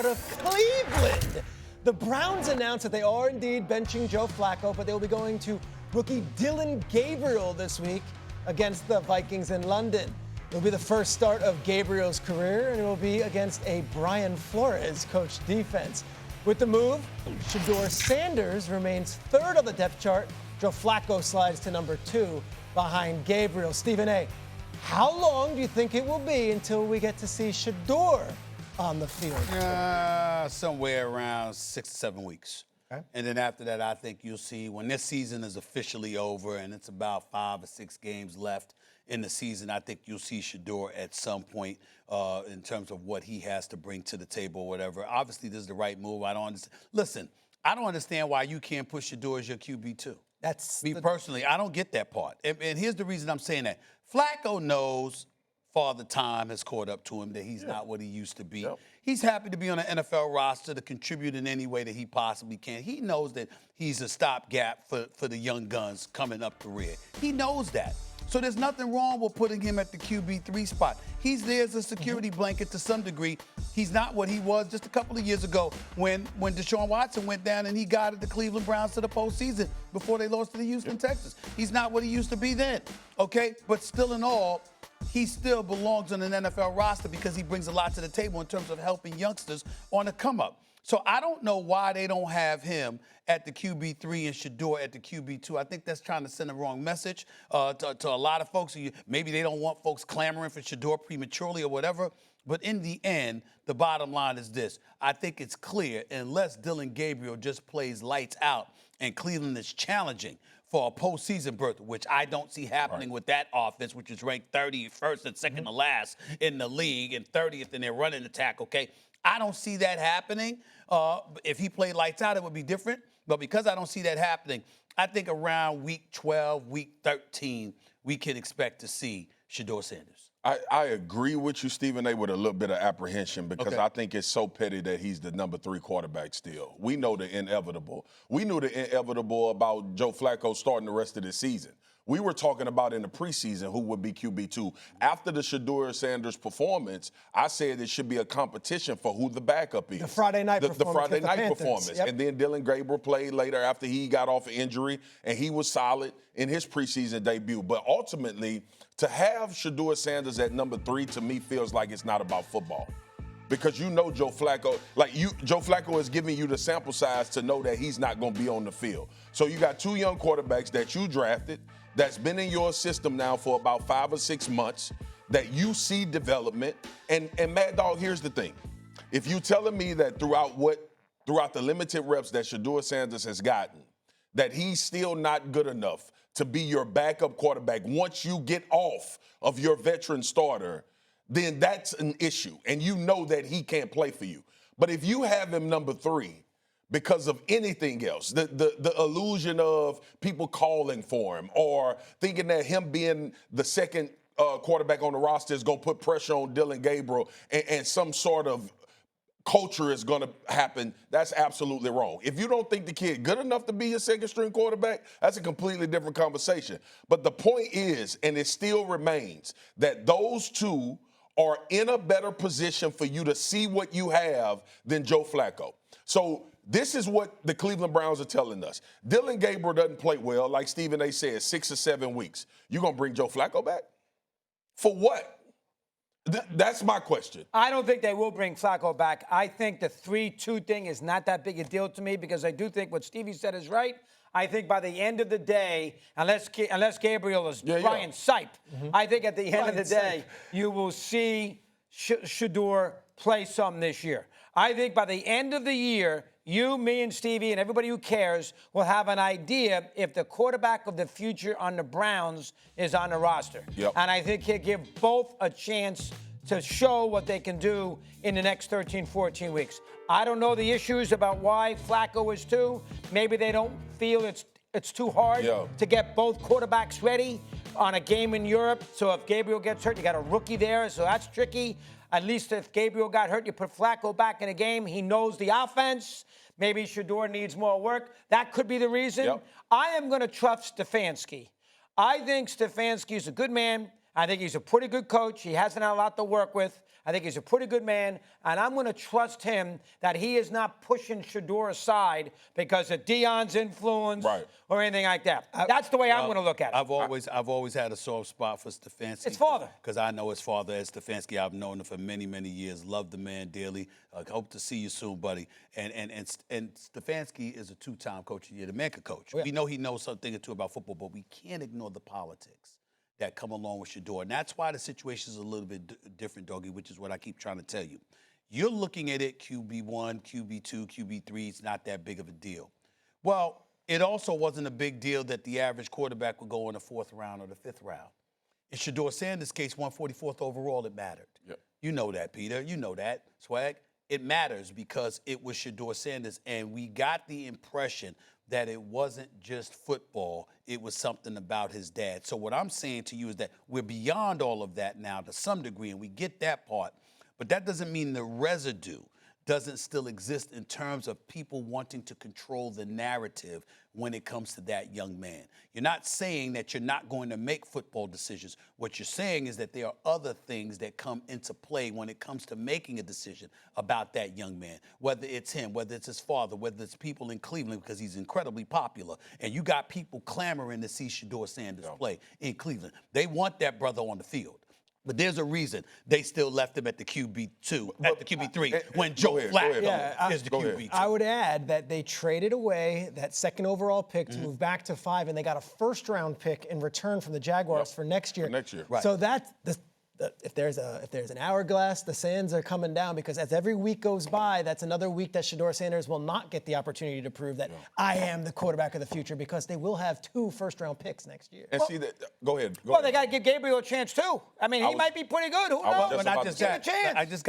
out of Cleveland. The Browns announced that they are indeed benching Joe Flacco, but they will be going to rookie Dillon Gabriel this week against the Vikings in London. It'll be the first start of Gabriel's career, and it will be against a Brian Flores-coached defense. With the move, Shedeur Sanders remains third on the depth chart. Joe Flacco slides to number 2 behind Gabriel. Stephen A., how long do you think it will be until we get to see Shedeur on the field? Somewhere around 6 to 7 weeks. Okay. And then after that, I think you'll see when this season is officially over and it's about 5 or 6 games left in the season, I think you'll see Shedeur at some point in terms of what he has to bring to the table or whatever. Obviously, this is the right move. I don't understand. Listen, I don't understand why you can't put Shedeur as your QB2. That's me personally. I don't get that part. And here's the reason I'm saying that. Flacco knows Father Time has caught up to him, that he's not what he used to be. Yep. He's happy to be on an NFL roster to contribute in any way that he possibly can. He knows that he's a stopgap for the young guns coming up the rear. He knows that. So there's nothing wrong with putting him at the QB3 spot. He's there as a security blanket to some degree. He's not what he was just a couple of years ago when Deshaun Watson went down and he guided the Cleveland Browns to the postseason before they lost to the Houston Texans. He's not what he used to be then, okay? But still in all, he still belongs on an NFL roster because he brings a lot to the table in terms of helping youngsters on the come-up. So I don't know why they don't have him at the QB3 and Shedeur at the QB2. I think that's trying to send the wrong message to a lot of folks. Maybe they don't want folks clamoring for Shedeur prematurely or whatever. But in the end, the bottom line is this. I think it's clear, unless Dillon Gabriel just plays lights out and Cleveland is challenging for a postseason berth, which I don't see happening with that offense, which is ranked 31st and second to last in the league and 30th in their running attack, okay? I don't see that happening. If he played lights out, it would be different. But because I don't see that happening, I think around week 12, week 13, we can expect to see Shedeur Sanders. I agree with you, Stephen A., with a little bit of apprehension because I think it's so petty that he's the number 3 quarterback still. We know the inevitable. We knew the inevitable about Joe Flacco starting the rest of the season. We were talking about in the preseason who would be QB2. After the Shedeur Sanders performance, I said it should be a competition for who the backup is. The Friday night performance. The Friday night Panthers. performance. Yep. And then Dillon Gabriel played later after he got off an injury, and he was solid in his preseason debut. But ultimately, to have Shedeur Sanders at number 3 to me feels like it's not about football. Because you know Joe Flacco, Joe Flacco is giving you the sample size to know that he's not going to be on the field. So you got 2 young quarterbacks that you drafted, that's been in your system now for about 5 or 6 months, that you see development. And Mad Dog, here's the thing. If you telling me that throughout the limited reps that Shedeur Sanders has gotten, that he's still not good enough to be your backup quarterback once you get off of your veteran starter, then that's an issue. And you know that he can't play for you. But if you have him number 3, because of anything else, the illusion of people calling for him or thinking that him being the second quarterback on the roster is going to put pressure on Dillon Gabriel and some sort of culture is going to happen, that's absolutely wrong. If you don't think the kid good enough to be your second-string quarterback, that's a completely different conversation. But the point is, and it still remains, that those 2 are in a better position for you to see what you have than Joe Flacco. So this is what the Cleveland Browns are telling us. Dillon Gabriel doesn't play well, like Stephen A. said, 6 or 7 weeks. You going to bring Joe Flacco back? For what? That's my question. I don't think they will bring Flacco back. I think the 3-2 thing is not that big a deal to me because I do think what Stevie said is right. I think by the end of the day, unless Gabriel is Brian Sipe, I think at the end of the day, you will see Shedeur play some this year. I think by the end of the year, you, me, and Stevie, and everybody who cares will have an idea if the quarterback of the future on the Browns is on the roster. Yep. And I think he'll give both a chance to show what they can do in the next 13, 14 weeks. I don't know the issues about why Flacco is 2. Maybe they don't feel it's too hard to get both quarterbacks ready on a game in Europe. So if Gabriel gets hurt, you got a rookie there, so that's tricky. At least if Gabriel got hurt, you put Flacco back in the game. He knows the offense. Maybe Shedeur needs more work. That could be the reason. I am going to trust Stefanski. I think Stefanski is a good man. I think he's a pretty good coach. He hasn't had a lot to work with. I think he's a pretty good man, and I'm going to trust him that he is not pushing Shedeur aside because of Deion's influence or anything like that. That's the way I'm going to look at it. I've always had a soft spot for Stefanski. His father. Because I know his father, Ed Stefanski. I've known him for many, many years. Love the man dearly. Hope to see you soon, buddy. And Stefanski is a two-time coach of the year. The man could coach. We know he knows something or two about football, but we can't ignore the politics that come along with Shedeur. And that's why the situation is a little bit different, Doggy, which is what I keep trying to tell you. You're looking at it QB1, QB2, QB3. It's not that big of a deal. Well, it also wasn't a big deal that the average quarterback would go in the 4th round or the 5th round. In Shedeur Sanders' case, 144th overall, it mattered. Yep. You know that, Peter. You know that, Swag. It matters because it was Shedeur Sanders, and we got the impression that it wasn't just football, it was something about his dad. So what I'm saying to you is that we're beyond all of that now to some degree, and we get that part, but that doesn't mean the residue doesn't still exist in terms of people wanting to control the narrative when it comes to that young man. You're not saying that you're not going to make football decisions. What you're saying is that there are other things that come into play when it comes to making a decision about that young man, whether it's him, whether it's his father, whether it's people in Cleveland, because he's incredibly popular. And you got people clamoring to see Shedeur Sanders play in Cleveland. They want that brother on the field. But there's a reason they still left him at the QB2, at the QB3, when Joe Flacco is the QB2. I would add that they traded away that 2nd overall pick to move back to 5, and they got a 1st-round pick in return from the Jaguars for next year. Right. So that's if there's an hourglass, the sands are coming down, because as every week goes by, that's another week that Shedeur Sanders will not get the opportunity to prove that I am the quarterback of the future, because they will have 2 first-round picks next year. And see that. Go ahead. They got to give Gabriel a chance too. I mean, he might be pretty good. Who knows? I just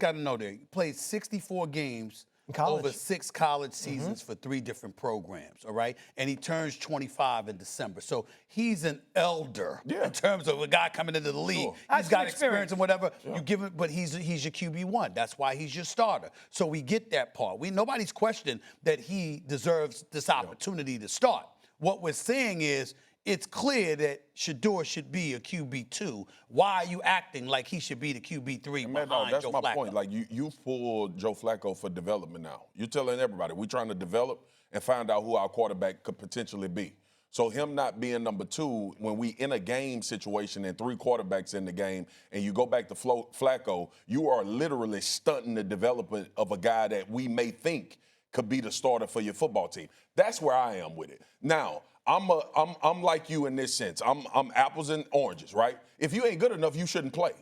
got to know that he played 64 games. Over 6 college seasons for 3 different programs, all right? And he turns 25 in December. So he's an elder in terms of a guy coming into the league. He's got experience and whatever. You give him, but he's your QB1. That's why he's your starter. So we get that part. Nobody's questioning that he deserves this opportunity to start. What we're saying is, it's clear that Shedeur should be a QB2. Why are you acting like he should be the QB3 behind Joe Flacco? That's my point. Like, you pulled Joe Flacco for development now. You're telling everybody we're trying to develop and find out who our quarterback could potentially be. So him not being number 2 when we in a game situation and 3 quarterbacks in the game and you go back to Flacco, you are literally stunting the development of a guy that we may think could be the starter for your football team. That's where I am with it. Now, I'm like you in this sense. I'm apples and oranges, right? If you ain't good enough, you shouldn't play.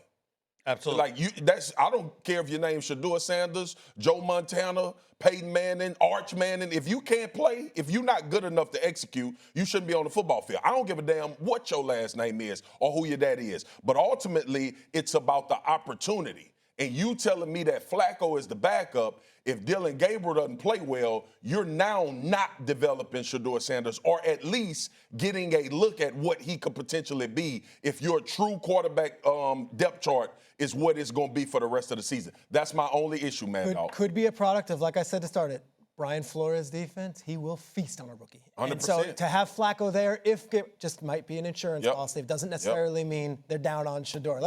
Absolutely. I don't care if your name's Shedeur Sanders, Joe Montana, Peyton Manning, Arch Manning. If you can't play, if you're not good enough to execute, you shouldn't be on the football field. I don't give a damn what your last name is or who your daddy is. But ultimately, it's about the opportunity. And you telling me that Flacco is the backup, if Dillon Gabriel doesn't play well, you're now not developing Shedeur Sanders, or at least getting a look at what he could potentially be if your true quarterback depth chart is what it's going to be for the rest of the season. That's my only issue, man. Could be a product of, like I said to start it, Brian Flores' defense. He will feast on a rookie. 100%. And so to have Flacco there, just might be an insurance policy. It doesn't necessarily mean they're down on Shedeur.